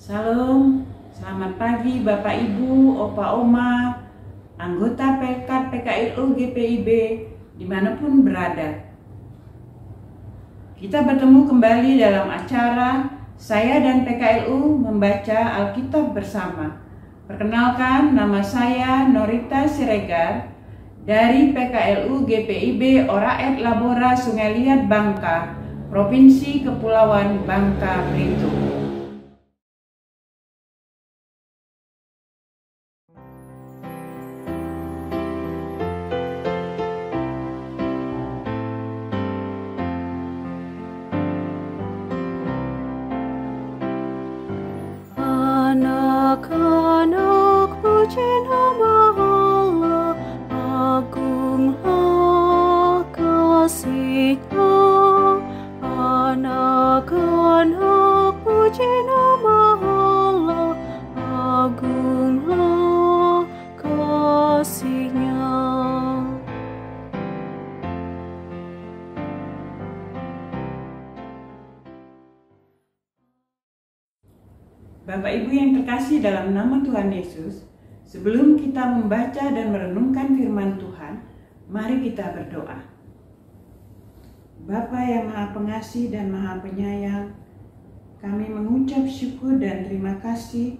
Salam, selamat pagi Bapak Ibu, Opa Oma, anggota Pekat PKLU GPIB dimanapun berada. Kita bertemu kembali dalam acara saya dan PKLU membaca Alkitab bersama. Perkenalkan, nama saya Norita Siregar dari PKLU GPIB Oraet Labora Sungai Liat Bangka, Provinsi Kepulauan Bangka Belitung. Anak-anak puji nama Allah, agunglah kasih-Nya. Anak-anak puji nama Allah, agunglah kasih-Nya. Bapak Ibu yang terkasih dalam nama Tuhan Yesus, sebelum kita membaca dan merenungkan firman Tuhan, mari kita berdoa. Bapa yang Maha Pengasih dan Maha Penyayang, kami mengucap syukur dan terima kasih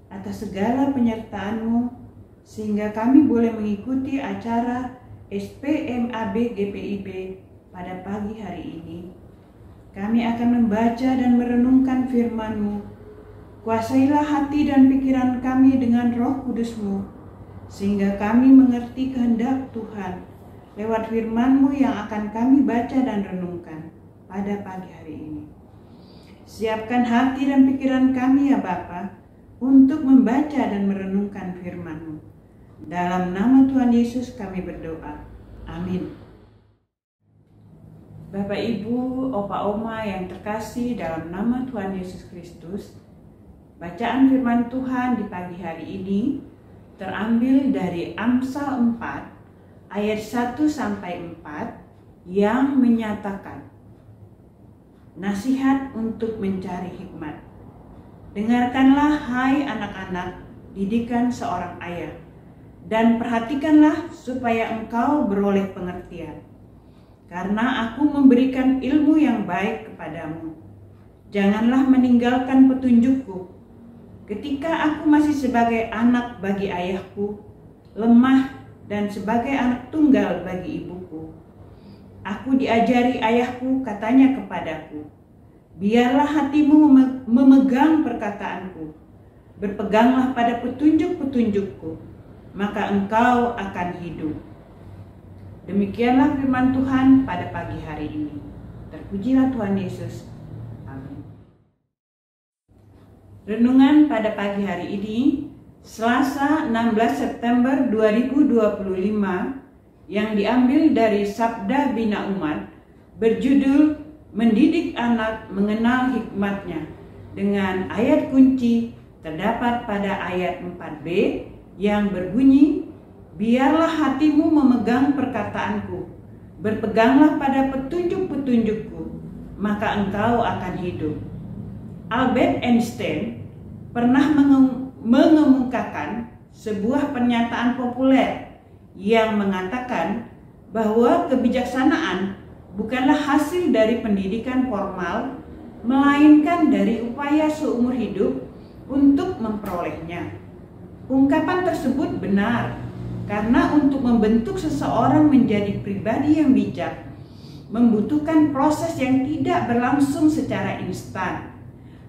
atas segala penyertaan-Mu, sehingga kami boleh mengikuti acara SPMAB GPIB pada pagi hari ini. Kami akan membaca dan merenungkan firman-Mu. Kuasailah hati dan pikiran kami dengan Roh Kudus-Mu, sehingga kami mengerti kehendak Tuhan lewat firman-Mu yang akan kami baca dan renungkan pada pagi hari ini. Siapkan hati dan pikiran kami ya Bapa untuk membaca dan merenungkan firman-Mu. Dalam nama Tuhan Yesus kami berdoa. Amin. Bapak Ibu, Opa Oma yang terkasih dalam nama Tuhan Yesus Kristus, bacaan firman Tuhan di pagi hari ini terambil dari Amsal 4 ayat 1-4 yang menyatakan, nasihat untuk mencari hikmat. Dengarkanlah hai anak-anak didikan seorang ayah, dan perhatikanlah supaya engkau beroleh pengertian. Karena aku memberikan ilmu yang baik kepadamu. Janganlah meninggalkan petunjukku. Ketika aku masih sebagai anak bagi ayahku, lemah dan sebagai anak tunggal bagi ibuku. Aku diajari ayahku, katanya kepadaku, biarlah hatimu memegang perkataanku, berpeganglah pada petunjuk-petunjukku, maka engkau akan hidup. Demikianlah firman Tuhan pada pagi hari ini. Terpujilah Tuhan Yesus. Renungan pada pagi hari ini, Selasa 16 September 2025, yang diambil dari Sabda Bina Umat, berjudul Mendidik Anak Mengenal Hikmatnya, dengan ayat kunci terdapat pada ayat 4b yang berbunyi, biarlah hatimu memegang perkataanku, berpeganglah pada petunjuk-petunjukku, maka engkau akan hidup. Albert Einstein pernah mengemukakan sebuah pernyataan populer yang mengatakan bahwa kebijaksanaan bukanlah hasil dari pendidikan formal, melainkan dari upaya seumur hidup untuk memperolehnya. Ungkapan tersebut benar, karena untuk membentuk seseorang menjadi pribadi yang bijak membutuhkan proses yang tidak berlangsung secara instan.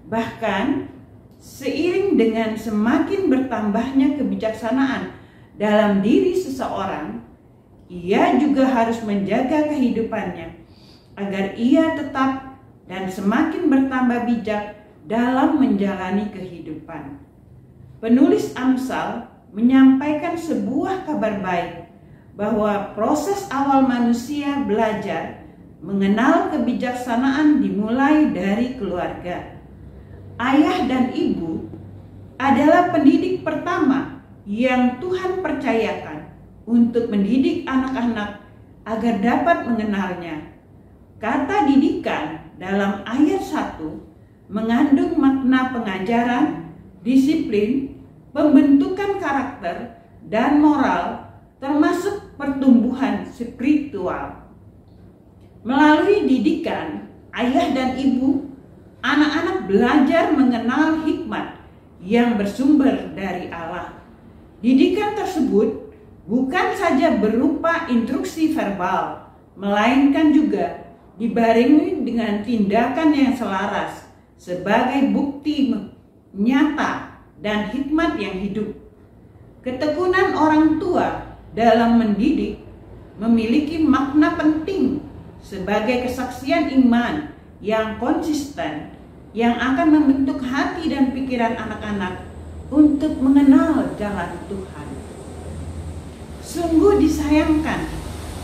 Bahkan, seiring dengan semakin bertambahnya kebijaksanaan dalam diri seseorang, ia juga harus menjaga kehidupannya agar ia tetap dan semakin bertambah bijak dalam menjalani kehidupan. Penulis Amsal menyampaikan sebuah kabar baik bahwa proses awal manusia belajar mengenal kebijaksanaan dimulai dari keluarga. Ayah dan ibu adalah pendidik pertama yang Tuhan percayakan untuk mendidik anak-anak agar dapat mengenalnya. Kata didikan dalam ayat 1 mengandung makna pengajaran, disiplin, pembentukan karakter, dan moral, termasuk pertumbuhan spiritual. Melalui didikan ayah dan ibu, anak-anak belajar mengenal hikmat yang bersumber dari Allah. Didikan tersebut bukan saja berupa instruksi verbal, melainkan juga dibarengi dengan tindakan yang selaras sebagai bukti nyata dan hikmat yang hidup. Ketekunan orang tua dalam mendidik memiliki makna penting sebagai kesaksian iman yang konsisten yang akan membentuk hati dan pikiran anak-anak untuk mengenal jalan Tuhan. Sungguh disayangkan,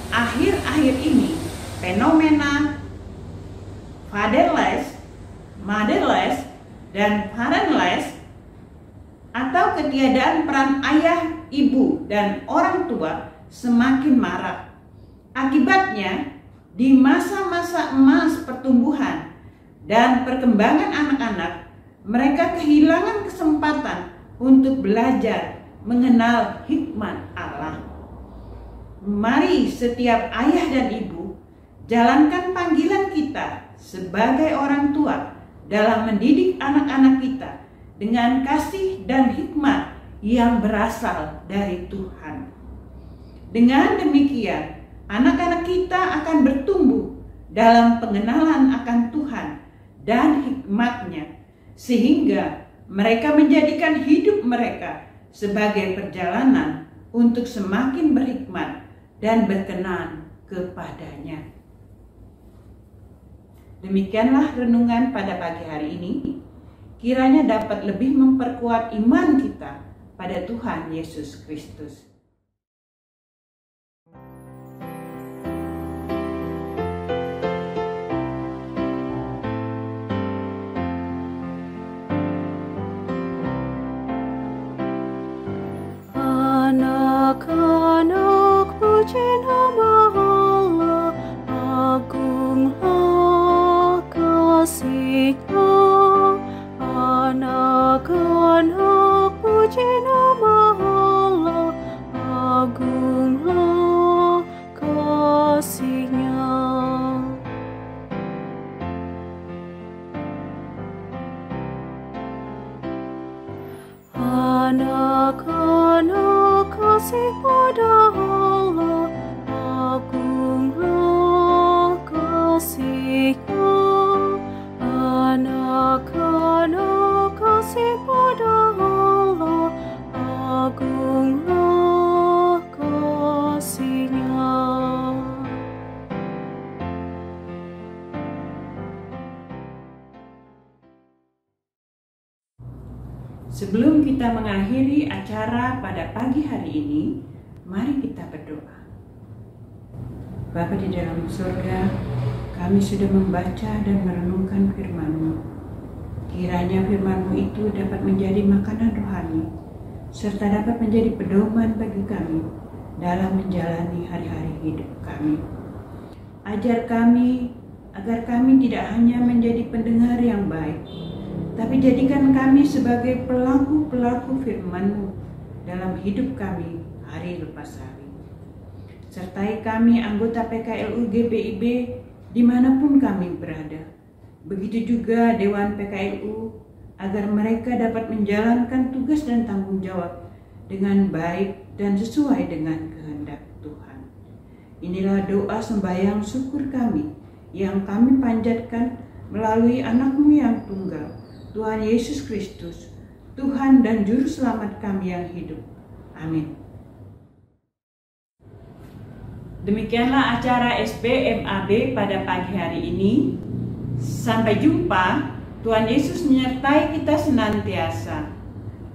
akhir-akhir ini fenomena fatherless, motherless, dan parentless atau ketiadaan peran ayah, ibu, dan orang tua semakin marak. Akibatnya, di masa-masa emas pertumbuhan dan perkembangan anak-anak, mereka kehilangan kesempatan untuk belajar mengenal hikmat Allah. Mari setiap ayah dan ibu jalankan panggilan kita sebagai orang tua dalam mendidik anak-anak kita dengan kasih dan hikmat yang berasal dari Tuhan. Dengan demikian, anak-anak kita akan bertumbuh dalam pengenalan akan Tuhan dan hikmat-Nya, sehingga mereka menjadikan hidup mereka sebagai perjalanan untuk semakin berhikmat dan berkenan kepada-Nya. Demikianlah renungan pada pagi hari ini. Kiranya dapat lebih memperkuat iman kita pada Tuhan Yesus Kristus. Anak-anak puji nama Allah, agunglah kasih-Nya. Anak-anak puji nama Allah, agunglah kasih-Nya. Anak-anak kasih pada Allah, agunglah kasih-Nya. Anak-anak kasih pada Allah, agunglah kasih-Nya. Sebelum kita mengakhiri acara pada pagi hari ini, mari kita berdoa. Bapa di dalam surga, kami sudah membaca dan merenungkan firman-Mu. Kiranya firman-Mu itu dapat menjadi makanan rohani, serta dapat menjadi pedoman bagi kami dalam menjalani hari-hari hidup kami. Ajar kami agar kami tidak hanya menjadi pendengar yang baik, tapi jadikan kami sebagai pelaku-pelaku firman-Mu dalam hidup kami hari lepas hari. Sertai kami anggota PKLU GPIB dimanapun kami berada. Begitu juga Dewan PKLU, agar mereka dapat menjalankan tugas dan tanggung jawab dengan baik dan sesuai dengan kehendak Tuhan. Inilah doa sembahyang syukur kami yang kami panjatkan melalui anak-Mu yang tunggal, Tuhan Yesus Kristus, Tuhan dan Juru Selamat kami yang hidup. Amin. Demikianlah acara SBMAB pada pagi hari ini. Sampai jumpa. Tuhan Yesus menyertai kita senantiasa.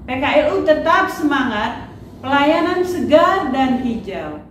PKLU tetap semangat, pelayanan segar dan hijau.